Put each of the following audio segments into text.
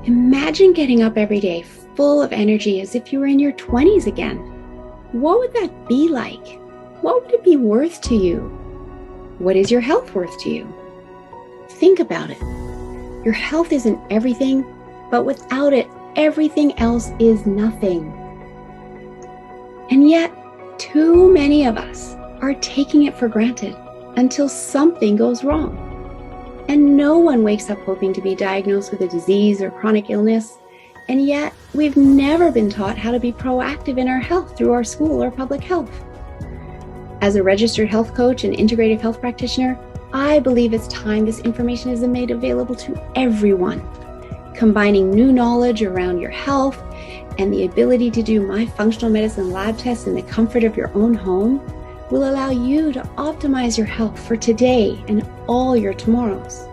Imagine getting up every day full of energy as if you were in your 20s again. What would that be like? What would it be worth to you? What is your health worth to you? Think about it. Your health isn't everything, but without it, everything else is nothing. And yet, too many of us are taking it for granted until something goes wrong. And no one wakes up hoping to be diagnosed with a disease or chronic illness. And yet, we've never been taught how to be proactive in our health through our school or public health. As a registered health coach and integrative health practitioner, I believe it's time this information is made available to everyone. Combining new knowledge around your health and the ability to do my functional medicine lab tests in the comfort of your own home will allow you to optimize your health for today and all your tomorrows.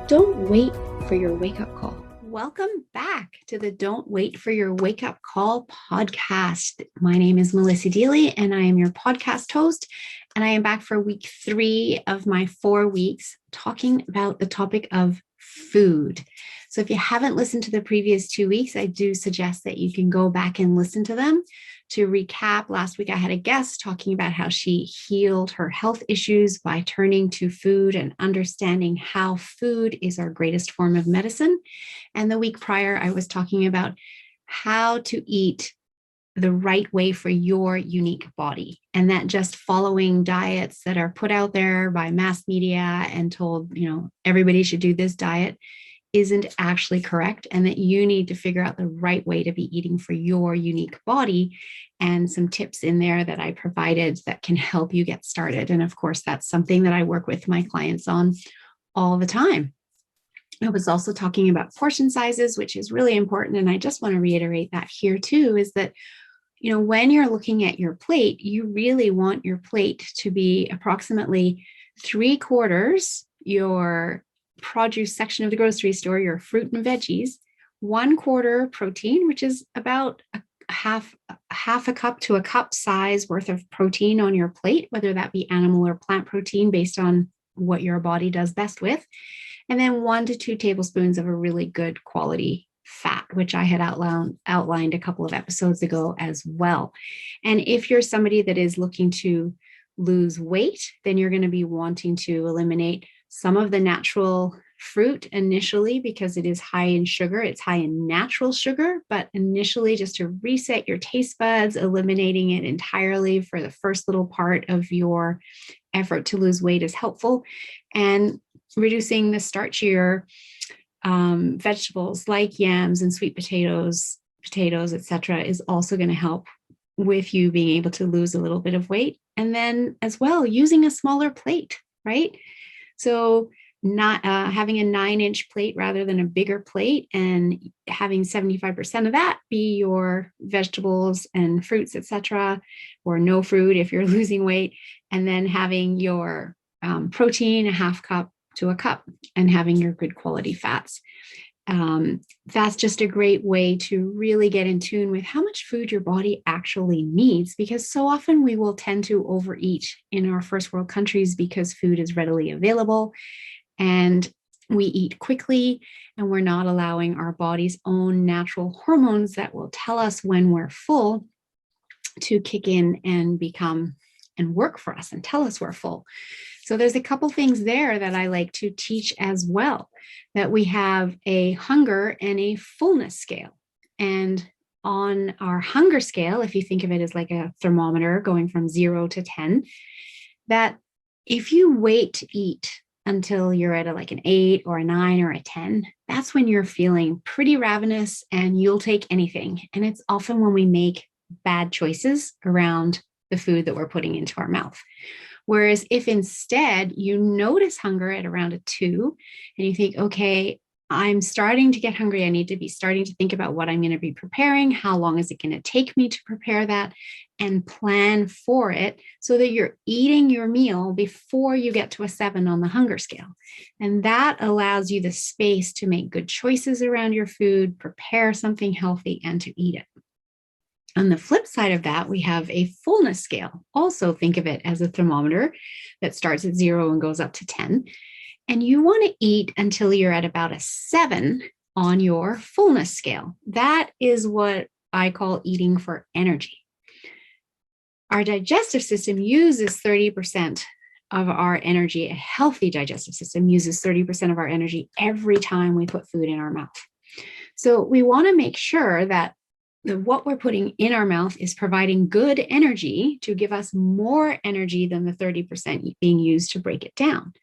Don't wait for your wake-up call. Welcome back to the Don't Wait for Your Wake-Up Call podcast. My name is Melissa Deely, and I am your podcast host. And I am back for week 3 of my 4 weeks talking about the topic of food. So if you haven't listened to the previous 2 weeks, I do suggest that you can go back and listen to them. To recap, last week I had a guest talking about how she healed her health issues by turning to food and understanding how food is our greatest form of medicine. And the week prior, I was talking about how to eat the right way for your unique body, and that just following diets that are put out there by mass media and told, everybody should do this diet isn't actually correct, and that you need to figure out the right way to be eating for your unique body, and some tips in there that I provided that can help you get started. And of course, that's something that I work with my clients on all the time. I was also talking about portion sizes, which is really important. And I just want to reiterate that here too, is that when you're looking at your plate, you really want your plate to be approximately 3/4 your produce section of the grocery store, your fruit and veggies, 1/4 protein, which is about a half a cup to a cup size worth of protein on your plate, whether that be animal or plant protein based on what your body does best with. And then 1 to 2 tablespoons of a really good quality fat, which I had outlined a couple of episodes ago as well. And if you're somebody that is looking to lose weight, then you're going to be wanting to eliminate some of the natural fruit initially because it is high in sugar. It's high in natural sugar, but initially just to reset your taste buds, eliminating it entirely for the first little part of your effort to lose weight is helpful. And reducing the starchier vegetables like yams and sweet potatoes, etc., is also going to help with you being able to lose a little bit of weight. And then as well, using a smaller plate, right? So not having a 9-inch plate rather than a bigger plate, and having 75% of that be your vegetables and fruits, etc., or no fruit if you're losing weight, and then having your protein, a half cup to a cup, and having your good quality fats. That's just a great way to really get in tune with how much food your body actually needs, because so often we will tend to overeat in our first world countries because food is readily available and we eat quickly, and we're not allowing our body's own natural hormones that will tell us when we're full to kick in and become and work for us and tell us we're full. So there's a couple things there that I like to teach as well, that we have a hunger and a fullness scale. And on our hunger scale, if you think of it as like a thermometer going from 0 to 10, that if you wait to eat until you're at like an 8 or a 9 or a 10, that's when you're feeling pretty ravenous and you'll take anything. And it's often when we make bad choices around the food that we're putting into our mouth. Whereas if instead you notice hunger at around a 2 and you think, okay, I'm starting to get hungry. I need to be starting to think about what I'm going to be preparing. How long is it going to take me to prepare that, and plan for it so that you're eating your meal before you get to a 7 on the hunger scale. And that allows you the space to make good choices around your food, prepare something healthy, and to eat it. On the flip side of that, we have a fullness scale. Also think of it as a thermometer that starts at 0 and goes up to 10. And you want to eat until you're at about a 7 on your fullness scale. That is what I call eating for energy. Our digestive system uses 30% of our energy. A healthy digestive system uses 30% of our energy every time we put food in our mouth. So we want to make sure that what we're putting in our mouth is providing good energy to give us more energy than the 30% being used to break it down.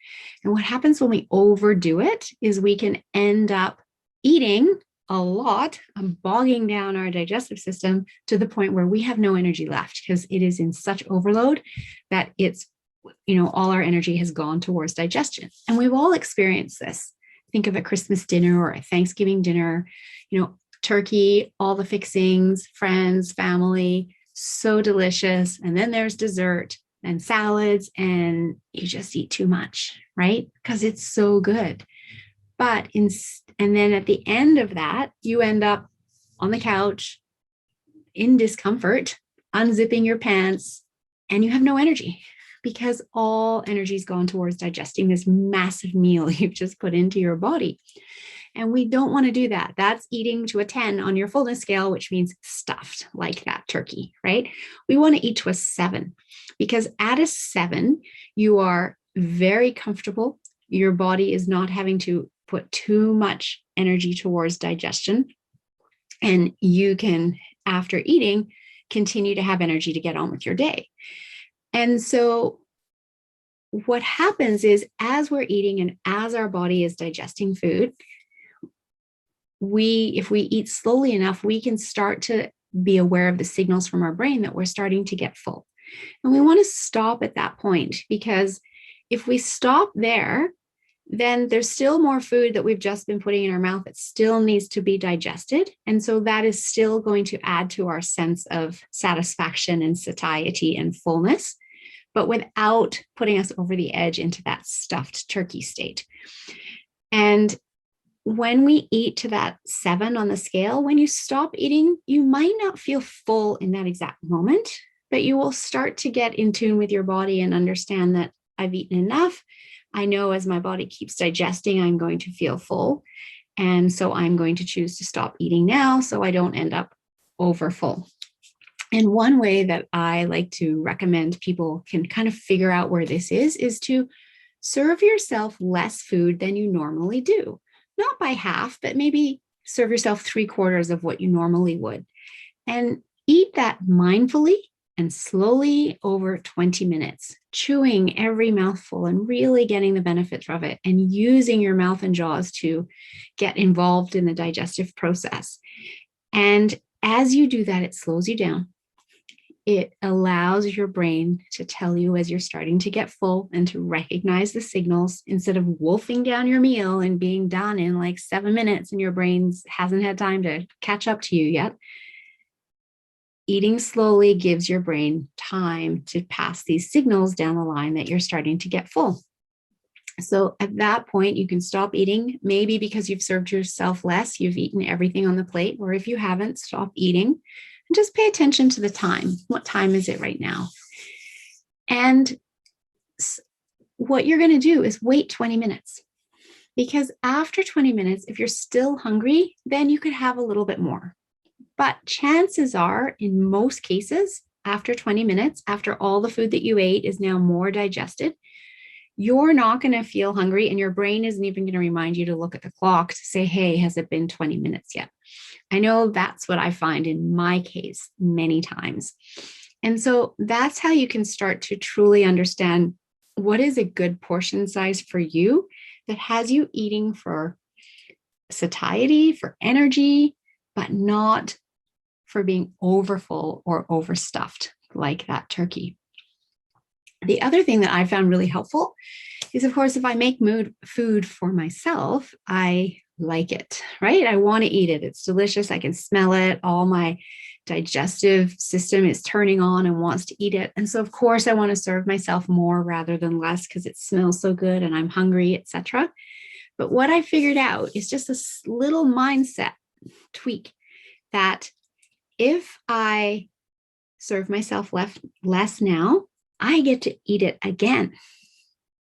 And what happens when we overdo it is we can end up eating a lot, bogging down our digestive system to the point where we have no energy left because it is in such overload that it's, all our energy has gone towards digestion. And we've all experienced this. Think of a Christmas dinner or a Thanksgiving dinner, turkey, all the fixings, friends, family, so delicious. And then there's dessert and salads, and you just eat too much, right? Because it's so good. And then at the end of that, you end up on the couch in discomfort, unzipping your pants, and you have no energy because all energy's gone towards digesting this massive meal you've just put into your body. And we don't want to do that. That's eating to a 10 on your fullness scale, which means stuffed like that turkey, right? We want to eat to a 7 because at a 7, you are very comfortable. Your body is not having to put too much energy towards digestion. And you can, after eating, continue to have energy to get on with your day. And so what happens is as we're eating and as our body is digesting food, if we eat slowly enough, we can start to be aware of the signals from our brain that we're starting to get full. And we want to stop at that point because if we stop there, then there's still more food that we've just been putting in our mouth that still needs to be digested. And so that is still going to add to our sense of satisfaction and satiety and fullness, but without putting us over the edge into that stuffed turkey state. And when we eat to that 7 on the scale, when you stop eating, you might not feel full in that exact moment, but you will start to get in tune with your body and understand that I've eaten enough. I know as my body keeps digesting, I'm going to feel full. And so I'm going to choose to stop eating now so I don't end up over full. And one way that I like to recommend people can kind of figure out where this is to serve yourself less food than you normally do. Not by half, but maybe serve yourself 3/4 of what you normally would. And eat that mindfully and slowly over 20 minutes, chewing every mouthful and really getting the benefits of it and using your mouth and jaws to get involved in the digestive process. And as you do that, it slows you down. It allows your brain to tell you as you're starting to get full and to recognize the signals instead of wolfing down your meal and being done in like 7 minutes and your brain hasn't had time to catch up to you yet. Eating slowly gives your brain time to pass these signals down the line that you're starting to get full. So at that point, you can stop eating, maybe because you've served yourself less, you've eaten everything on the plate, or if you haven't, stop eating. And just pay attention to the time. What time is it right now? And what you're going to do is wait 20 minutes. Because after 20 minutes, if you're still hungry, then you could have a little bit more. But chances are, in most cases, after 20 minutes, after all the food that you ate is now more digested, you're not going to feel hungry and your brain isn't even going to remind you to look at the clock to say, hey, has it been 20 minutes yet? I know that's what I find in my case many times. And so that's how you can start to truly understand what is a good portion size for you that has you eating for satiety, for energy, but not for being overfull or overstuffed like that turkey. The other thing that I found really helpful is, of course, if I make food for myself, I like it, right? I want to eat it. It's delicious. I can smell it. All my digestive system is turning on and wants to eat it. And so, of course, I want to serve myself more rather than less because it smells so good and I'm hungry, etc. But what I figured out is just a little mindset tweak that if I serve myself less now, I get to eat it again.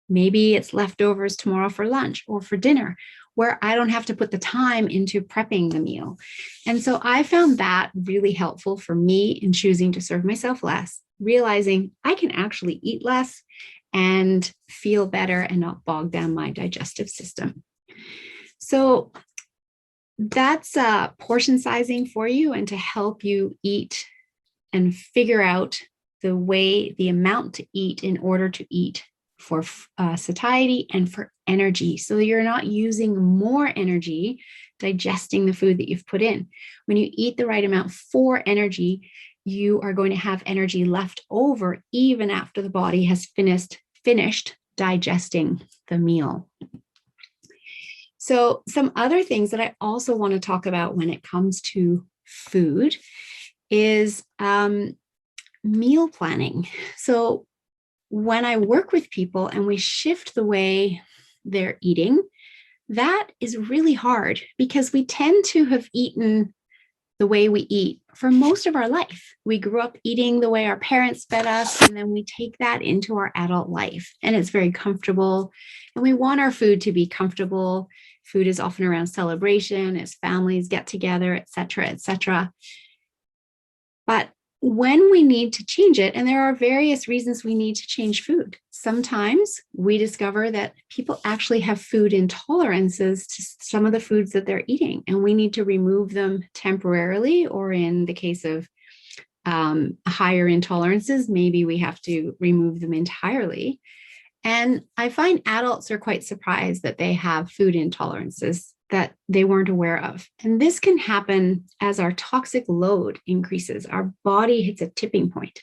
Maybe it's leftovers tomorrow for lunch or for dinner, where I don't have to put the time into prepping the meal. And so I found that really helpful for me in choosing to serve myself less, realizing I can actually eat less and feel better and not bog down my digestive system. So that's portion sizing for you and to help you eat and figure out the amount to eat in order to eat for satiety and for energy. So you're not using more energy digesting the food that you've put in. When you eat the right amount for energy, you are going to have energy left over even after the body has finished digesting the meal. So some other things that I also want to talk about when it comes to food is meal planning. So when I work with people and we shift the way they're eating, that is really hard because we tend to have eaten the way we eat for most of our life. We grew up eating the way our parents fed us, and then we take that into our adult life, and it's very comfortable. And we want our food to be comfortable. Food is often around celebration, as families get together, et cetera, et cetera. But when we need to change it, and there are various reasons we need to change food. Sometimes we discover that people actually have food intolerances to some of the foods that they're eating, and we need to remove them temporarily, or in the case of higher intolerances, maybe we have to remove them entirely. And I find adults are quite surprised that they have food intolerances that they weren't aware of. And this can happen as our toxic load increases. Our body hits a tipping point,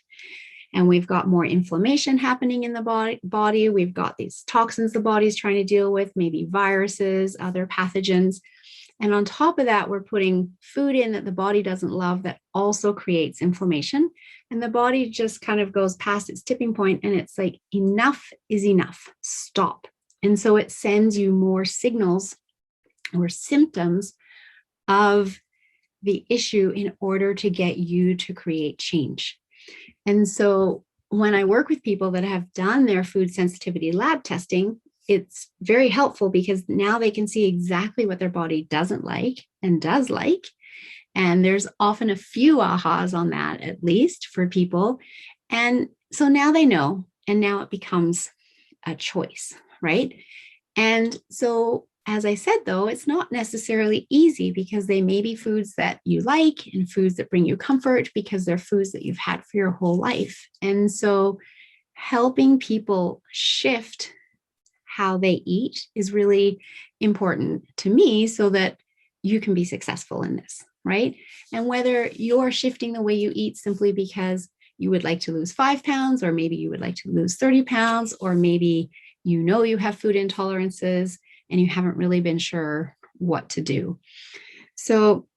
and we've got more inflammation happening in the body. We've got these toxins the body's trying to deal with, maybe viruses, other pathogens. And on top of that, we're putting food in that the body doesn't love that also creates inflammation. And the body just kind of goes past its tipping point, and it's like, enough is enough, stop. And so it sends you more signals or symptoms of the issue in order to get you to create change. And so when I work with people that have done their food sensitivity lab testing, it's very helpful because now they can see exactly what their body doesn't like and does like. And there's often a few ahas on that, at least for people. And so now they know, and now it becomes a choice, right? And so, as I said, though, it's not necessarily easy because they may be foods that you like and foods that bring you comfort because they're foods that you've had for your whole life. And so helping people shift how they eat is really important to me so that you can be successful in this, right? And whether you're shifting the way you eat simply because you would like to lose 5 pounds, or maybe you would like to lose 30 pounds, or maybe you know you have food intolerances and you haven't really been sure what to do. So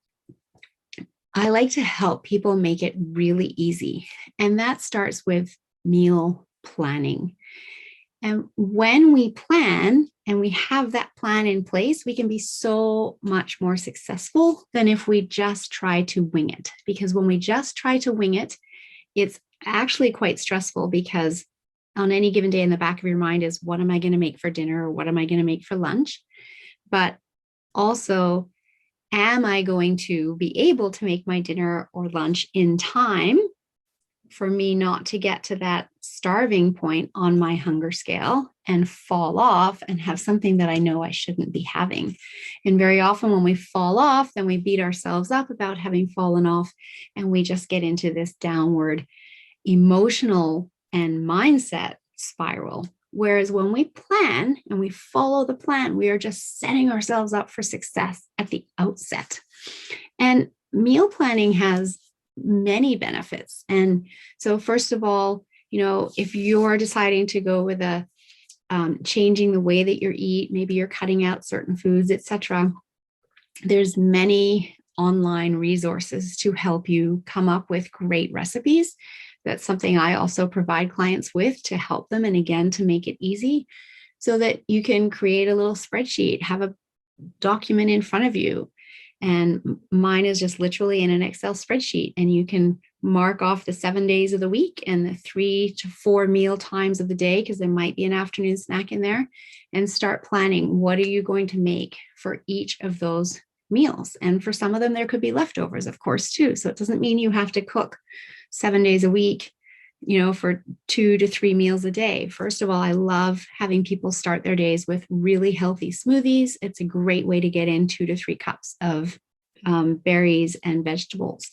I like to help people make it really easy. And that starts with meal planning. And when we plan and we have that plan in place, we can be so much more successful than if we just try to wing it. Because when we just try to wing it, it's actually quite stressful because on any given day in the back of your mind is, what am I going to make for dinner, or what am I going to make for lunch? But also, am I going to be able to make my dinner or lunch in time for me not to get to that starving point on my hunger scale and fall off and have something that I know I shouldn't be having? And very often when we fall off, then we beat ourselves up about having fallen off, and we just get into this downward emotional and mindset spiral. Whereas when we plan and we follow the plan, we are just setting ourselves up for success at the outset. And meal planning has many benefits. And so first of all, if you're deciding to go with a changing the way that you eat, maybe you're cutting out certain foods, etc., there's many online resources to help you come up with great recipes. That's something I also provide clients with to help them, and again, to make it easy so that you can create a little spreadsheet, have a document in front of you, And mine is just literally in an Excel spreadsheet, and you can mark off the 7 days of the week and the 3 to 4 meal times of the day, because there might be an afternoon snack in there, and start planning what are you going to make for each of those meals. And for some of them, there could be leftovers, of course, too. So it doesn't mean you have to cook 7 days a week, for 2 to 3 meals a day. First of all, I love having people start their days with really healthy smoothies. It's a great way to get in 2 to 3 cups of berries and vegetables.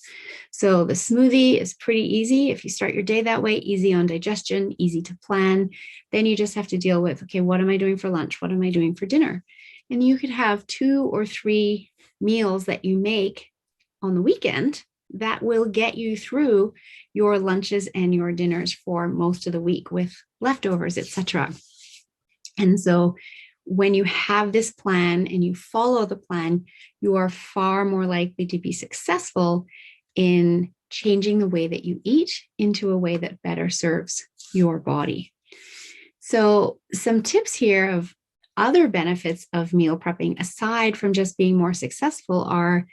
So the smoothie is pretty easy. If you start your day that way, easy on digestion, easy to plan. Then you just have to deal with, okay, what am I doing for lunch? What am I doing for dinner? And you could have 2 or 3 meals that you make on the weekend that will get you through your lunches and your dinners for most of the week with leftovers, etc. And so when you have this plan and you follow the plan, you are far more likely to be successful in changing the way that you eat into a way that better serves your body. So some tips here of other benefits of meal prepping, aside from just being more successful, are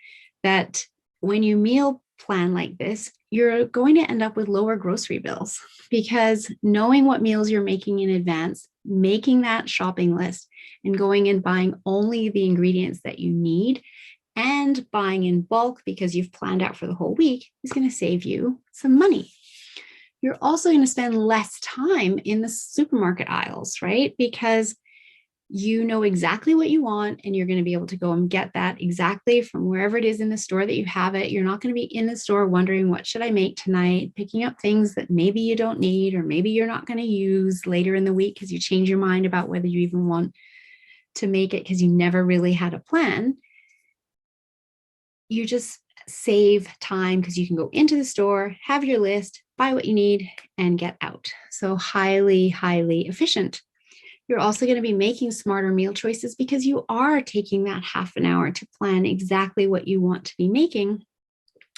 that when you meal plan like this, you're going to end up with lower grocery bills, because knowing what meals you're making in advance, making that shopping list and going and buying only the ingredients that you need and buying in bulk because you've planned out for the whole week is going to save you some money. You're also going to spend less time in the supermarket aisles, right? Because you know exactly what you want, and you're going to be able to go and get that exactly from wherever it is in the store that you have it. You're not going to be in the store wondering, what should I make tonight? Picking up things that maybe you don't need, or maybe you're not going to use later in the week because you change your mind about whether you even want to make it because you never really had a plan. You just save time because you can go into the store, have your list, buy what you need, and get out. So highly, highly efficient. You're also going to be making smarter meal choices because you are taking that half an hour to plan exactly what you want to be making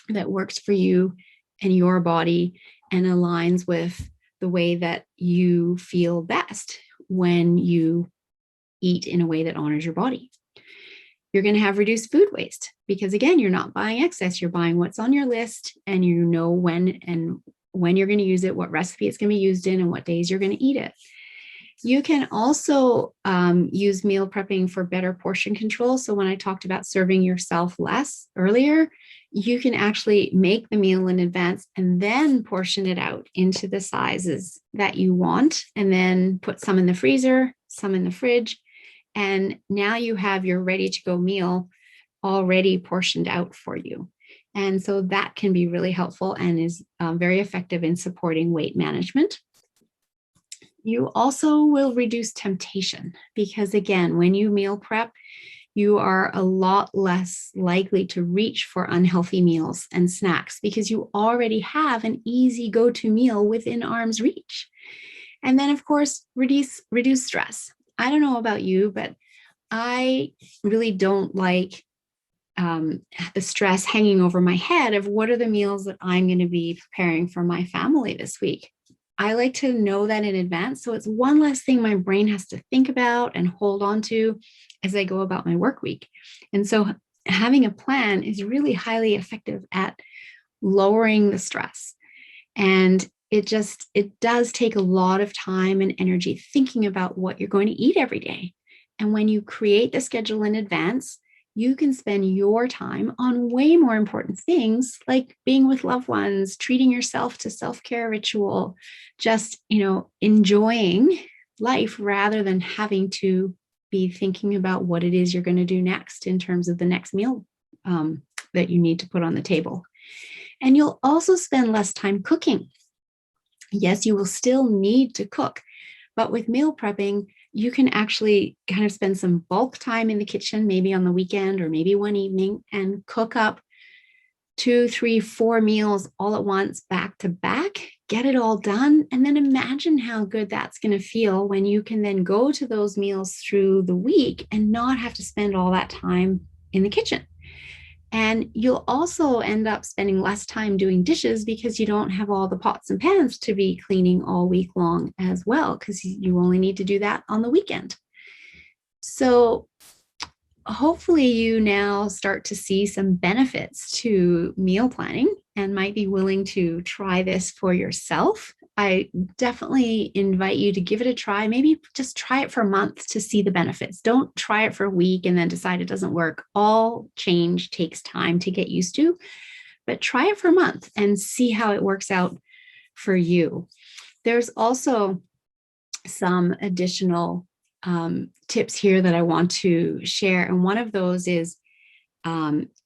that works for you and your body and aligns with the way that you feel best when you eat in a way that honors your body. You're going to have reduced food waste because, again, you're not buying excess. You're buying what's on your list, and you know when you're going to use it, what recipe it's going to be used in, and what days you're going to eat it. You can also use meal prepping for better portion control. So when I talked about serving yourself less earlier, you can actually make the meal in advance and then portion it out into the sizes that you want, and then put some in the freezer, some in the fridge. And now you have your ready to go meal already portioned out for you. And so that can be really helpful and is very effective in supporting weight management. You also will reduce temptation because, again, when you meal prep, you are a lot less likely to reach for unhealthy meals and snacks because you already have an easy go-to meal within arm's reach. And then, of course, reduce stress. I don't know about you, but I really don't like the stress hanging over my head of what are the meals that I'm going to be preparing for my family this week. I like to know that in advance. So it's one less thing my brain has to think about and hold on to as I go about my work week. And so having a plan is really highly effective at lowering the stress. And it does take a lot of time and energy thinking about what you're going to eat every day. And when you create the schedule in advance, you can spend your time on way more important things like being with loved ones, treating yourself to self-care ritual, just, enjoying life rather than having to be thinking about what it is you're going to do next in terms of the next meal that you need to put on the table. And you'll also spend less time cooking. Yes, you will still need to cook, but with meal prepping, you can actually kind of spend some bulk time in the kitchen, maybe on the weekend or maybe one evening, and cook up 2, 3, 4 meals all at once, back to back, get it all done. And then imagine how good that's going to feel when you can then go to those meals through the week and not have to spend all that time in the kitchen. And you'll also end up spending less time doing dishes because you don't have all the pots and pans to be cleaning all week long as well, because you only need to do that on the weekend. So hopefully you now start to see some benefits to meal planning and might be willing to try this for yourself. I definitely invite you to give it a try. Maybe just try it for a month to see the benefits. Don't try it for a week and then decide it doesn't work. All change takes time to get used to, but try it for a month and see how it works out for you. There's also some additional tips here that I want to share. And one of those is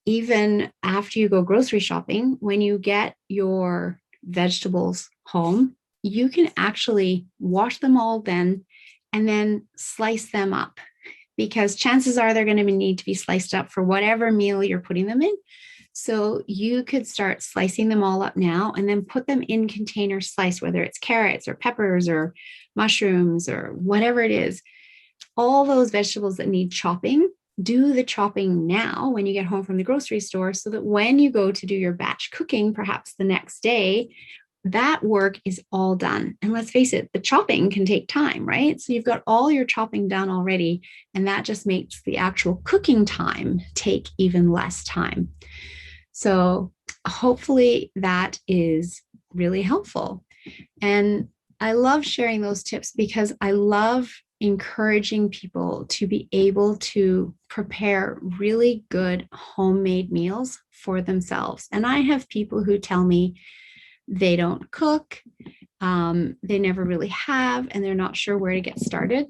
even after you go grocery shopping, when you get your vegetables home, you can actually wash them all then and then slice them up, because chances are they're going to need to be sliced up for whatever meal you're putting them in. So you could start slicing them all up now and then put them in containers sliced, whether it's carrots or peppers or mushrooms or whatever it is. All those vegetables that need chopping, do the chopping now when you get home from the grocery store, so that when you go to do your batch cooking, perhaps the next day, that work is all done. And let's face it, the chopping can take time, right? So you've got all your chopping done already, and that just makes the actual cooking time take even less time. So hopefully that is really helpful. And I love sharing those tips because I love encouraging people to be able to prepare really good homemade meals for themselves. And I have people who tell me they don't cook, they never really have, and they're not sure where to get started.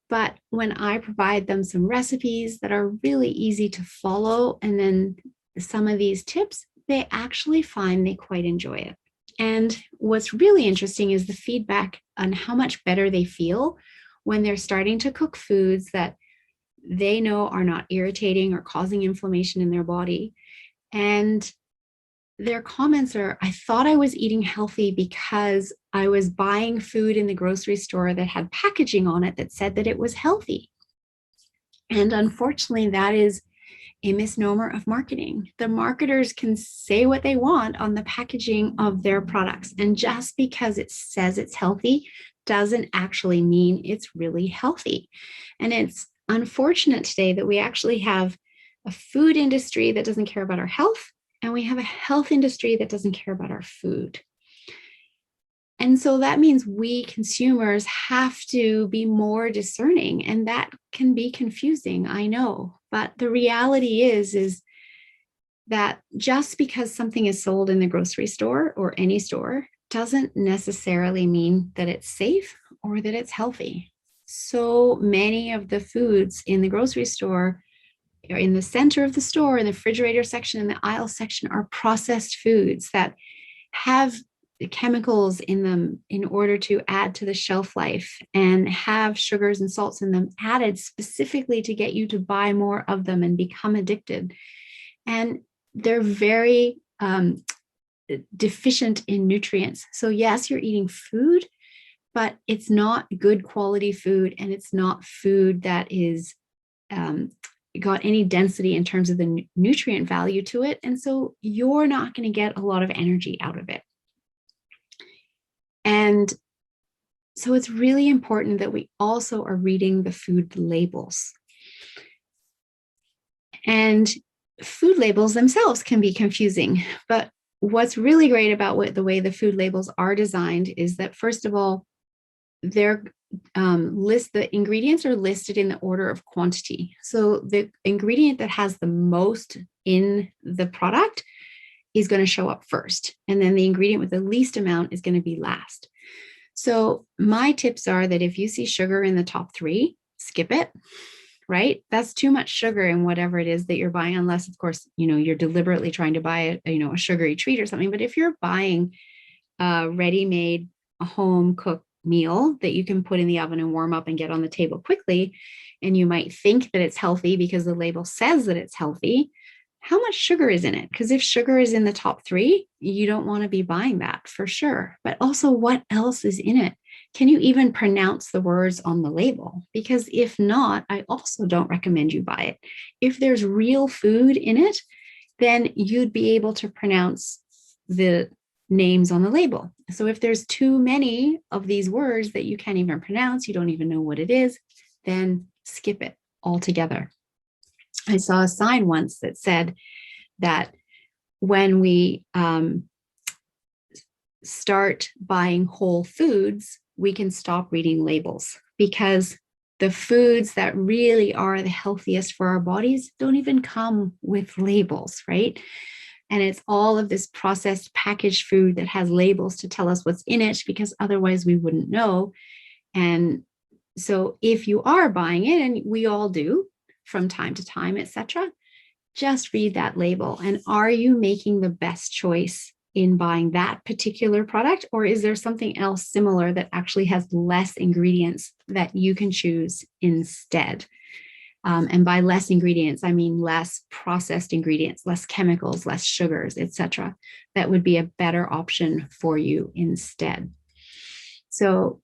But when I provide them some recipes that are really easy to follow, and then some of these tips, they actually find they quite enjoy it. And what's really interesting is the feedback on how much better they feel when they're starting to cook foods that they know are not irritating or causing inflammation in their body. And their comments are, I thought I was eating healthy because I was buying food in the grocery store that had packaging on it that said that it was healthy. And unfortunately, that is a misnomer of marketing. The marketers can say what they want on the packaging of their products. And just because it says it's healthy doesn't actually mean it's really healthy. And it's unfortunate today that we actually have a food industry that doesn't care about our health, and we have a health industry that doesn't care about our food. And so that means we consumers have to be more discerning, and that can be confusing, I know. But the reality is that just because something is sold in the grocery store or any store doesn't necessarily mean that it's safe or that it's healthy. So many of the foods in the grocery store or in the center of the store, in the refrigerator section, in the aisle section, are processed foods that have chemicals in them in order to add to the shelf life, and have sugars and salts in them added specifically to get you to buy more of them and become addicted. And they're very deficient in nutrients. So yes, you're eating food, but it's not good quality food, and it's not food that is got any density in terms of the nutrient value to it. And so you're not going to get a lot of energy out of it. And so it's really important that we also are reading the food labels. And food labels themselves can be confusing, but what's really great about the way the food labels are designed is that, first of all, they're the ingredients are listed in the order of quantity. So the ingredient that has the most in the product is going to show up first, and then the ingredient with the least amount is going to be last. So my tips are that if you see sugar in the top 3, skip it, right? That's too much sugar in whatever it is that you're buying, unless, of course, you're deliberately trying to buy a sugary treat or something. But if you're buying a ready-made, home-cooked meal that you can put in the oven and warm up and get on the table quickly, and you might think that it's healthy because the label says that it's healthy, how much sugar is in it? Because if sugar is in the top 3, you don't want to be buying that for sure. But also, what else is in it? Can you even pronounce the words on the label? Because if not, I also don't recommend you buy it. If there's real food in it, then you'd be able to pronounce the names on the label. So if there's too many of these words that you can't even pronounce, you don't even know what it is, then skip it altogether. I saw a sign once that said that when we start buying whole foods, we can stop reading labels, because the foods that really are the healthiest for our bodies don't even come with labels, right? And it's all of this processed packaged food that has labels to tell us what's in it, because otherwise we wouldn't know. And so if you are buying it, and we all do from time to time, etc., just read that label. And are you making the best choice in buying that particular product? Or is there something else similar that actually has less ingredients that you can choose instead? And by less ingredients, I mean less processed ingredients, less chemicals, less sugars, etc. That would be a better option for you instead. So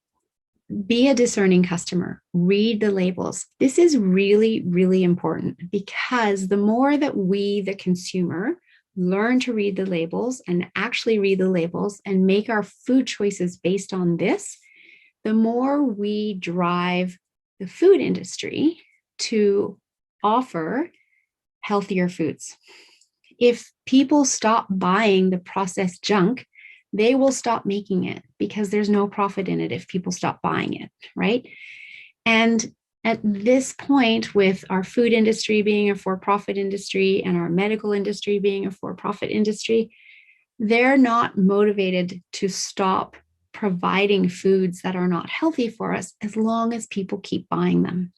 be a discerning customer. Read the labels. This is really, really important, because the more that we, the consumer, learn to read the labels and actually read the labels and make our food choices based on this, the more we drive the food industry to offer healthier foods. If people stop buying the processed junk, they will stop making it, because there's no profit in it if people stop buying it, right? And at this point, with our food industry being a for-profit industry and our medical industry being a for-profit industry, they're not motivated to stop providing foods that are not healthy for us as long as people keep buying them.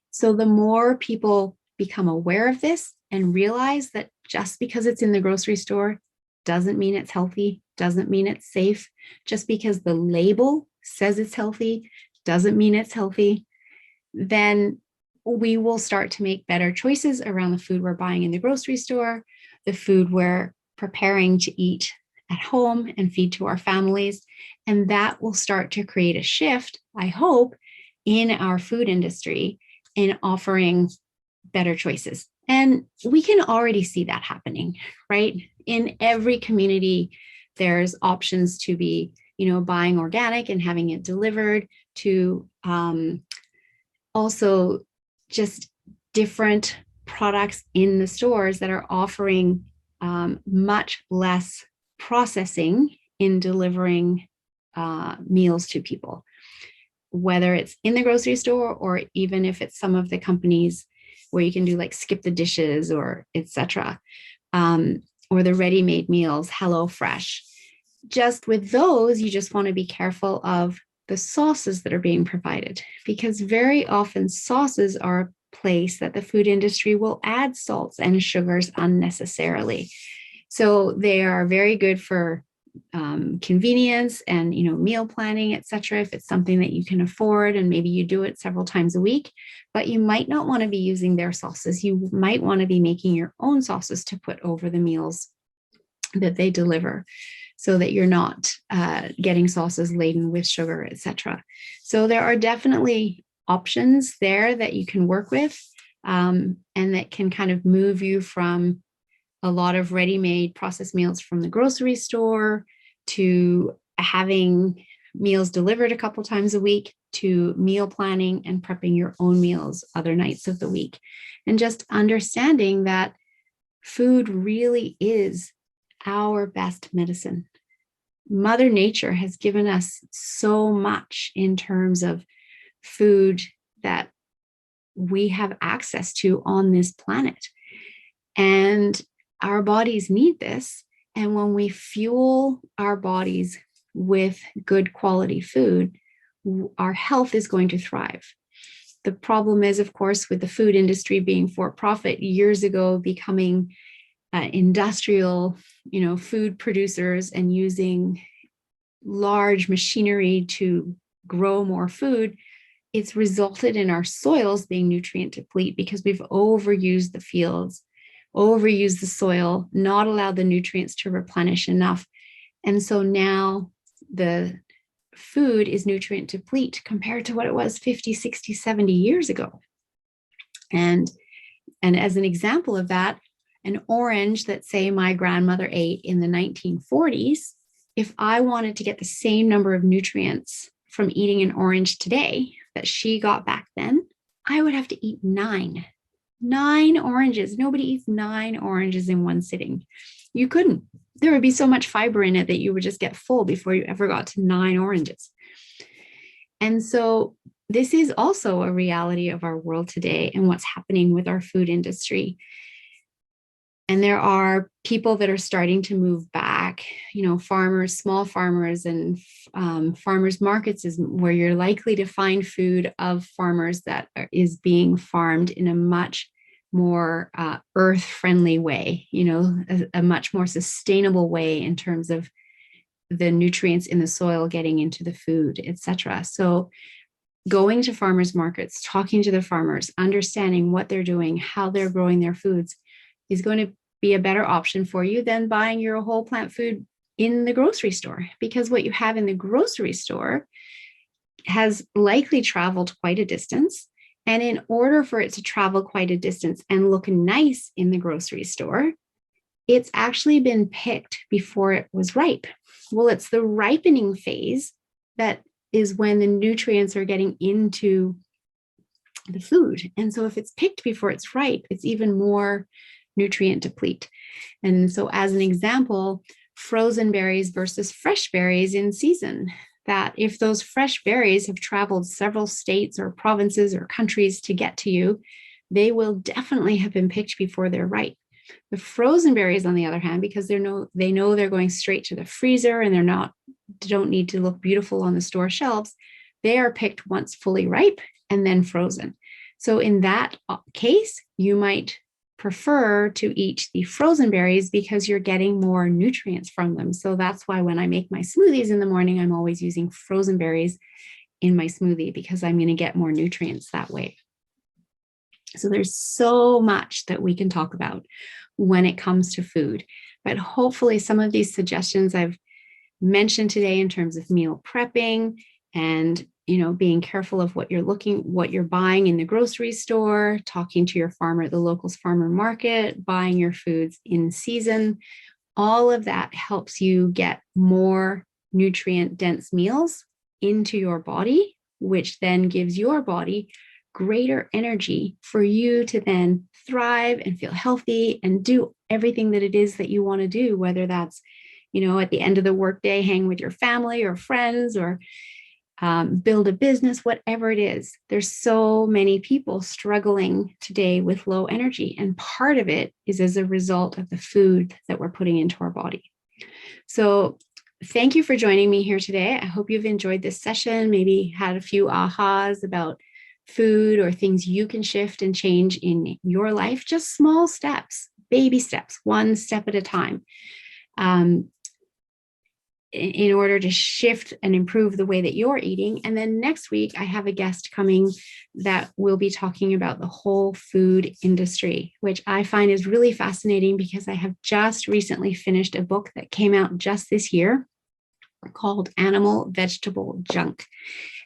So the more people become aware of this and realize that just because it's in the grocery store doesn't mean it's healthy, doesn't mean it's safe. Just because the label says it's healthy doesn't mean it's healthy. Then we will start to make better choices around the food we're buying in the grocery store, the food we're preparing to eat at home and feed to our families. And that will start to create a shift, I hope, in our food industry in offering better choices. And we can already see that happening, right? In every community, there's options to be, buying organic and having it delivered, to also just different products in the stores that are offering much less processing in delivering meals to people, whether it's in the grocery store or even if it's some of the companies where you can do like skip the dishes or etc. Or the ready-made meals, HelloFresh. Just with those, you just want to be careful of the sauces that are being provided, because very often sauces are a place that the food industry will add salts and sugars unnecessarily. So they are very good for convenience and meal planning, etc. If it's something that you can afford and maybe you do it several times a week, but you might not want to be using their sauces. You might want to be making your own sauces to put over the meals that they deliver, so that you're not getting sauces laden with sugar, etc. So there are definitely options there that you can work with, and that can kind of move you from a lot of ready-made processed meals from the grocery store to having meals delivered a couple times a week, to meal planning and prepping your own meals other nights of the week. And just understanding that food really is our best medicine. Mother Nature has given us so much in terms of food that we have access to on this planet. And our bodies need this. And when we fuel our bodies with good quality food, our health is going to thrive. The problem is, of course, with the food industry being for profit, years ago becoming industrial, food producers and using large machinery to grow more food, it's resulted in our soils being nutrient deplete because we've overused the fields, overused the soil, not allowed the nutrients to replenish enough. And so now the food is nutrient deplete compared to what it was 50, 60, 70 years ago. And as an example of that, an orange that, say, my grandmother ate in the 1940s, if I wanted to get the same number of nutrients from eating an orange today that she got back then, I would have to eat 9. 9 oranges. Nobody eats 9 oranges in one sitting. You couldn't. There would be so much fiber in it that you would just get full before you ever got to 9 oranges. And so this is also a reality of our world today and what's happening with our food industry. And there are people that are starting to move back, farmers, small farmers, and farmers markets is where you're likely to find food of farmers that is being farmed in a much more earth-friendly way, a much more sustainable way in terms of the nutrients in the soil getting into the food, etc. So going to farmers markets, talking to the farmers, understanding what they're doing, how they're growing their foods is going to be a better option for you than buying your whole plant food in the grocery store, because what you have in the grocery store has likely traveled quite a distance. And in order for it to travel quite a distance and look nice in the grocery store, it's actually been picked before it was ripe. Well, it's the ripening phase that is when the nutrients are getting into the food. And so if it's picked before it's ripe, it's even more nutrient deplete. And so as an example, frozen berries versus fresh berries in season, that if those fresh berries have traveled several states or provinces or countries to get to you, they will definitely have been picked before they're ripe. The frozen berries, on the other hand, because they know they're going straight to the freezer and don't need to look beautiful on the store shelves, they are picked once fully ripe and then frozen. So in that case, you might prefer to eat the frozen berries because you're getting more nutrients from them. So that's why when I make my smoothies in the morning, I'm always using frozen berries in my smoothie because I'm going to get more nutrients that way. So there's so much that we can talk about when it comes to food, but hopefully some of these suggestions I've mentioned today in terms of meal prepping and being careful of what you're buying in the grocery store, talking to your farmer at the local farmer market, buying your foods in season, all of that helps you get more nutrient dense meals into your body, which then gives your body greater energy for you to then thrive and feel healthy and do everything that it is that you want to do, whether that's, at the end of the workday, hang with your family or friends or build a business, whatever it is. There's so many people struggling today with low energy. And part of it is as a result of the food that we're putting into our body. So thank you for joining me here today. I hope you've enjoyed this session, maybe had a few ahas about food or things you can shift and change in your life, just small steps, baby steps, one step at a time. In order to shift and improve the way that you're eating. And then next week, I have a guest coming that will be talking about the whole food industry, which I find is really fascinating because I have just recently finished a book that came out just this year called Animal Vegetable Junk.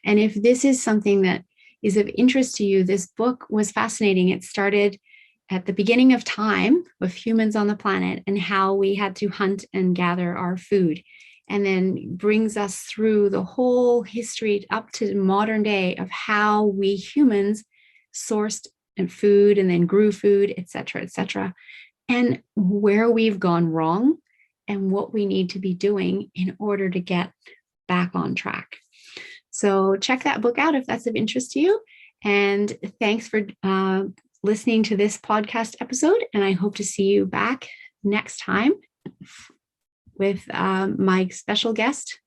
And if this is something that is of interest to you, this book was fascinating. It started at the beginning of time with humans on the planet and how we had to hunt and gather our food, and then brings us through the whole history up to modern day of how we humans sourced food and then grew food, et cetera, and where we've gone wrong and what we need to be doing in order to get back on track. So check that book out if that's of interest to you. And thanks for listening to this podcast episode. And I hope to see you back next time with my special guest.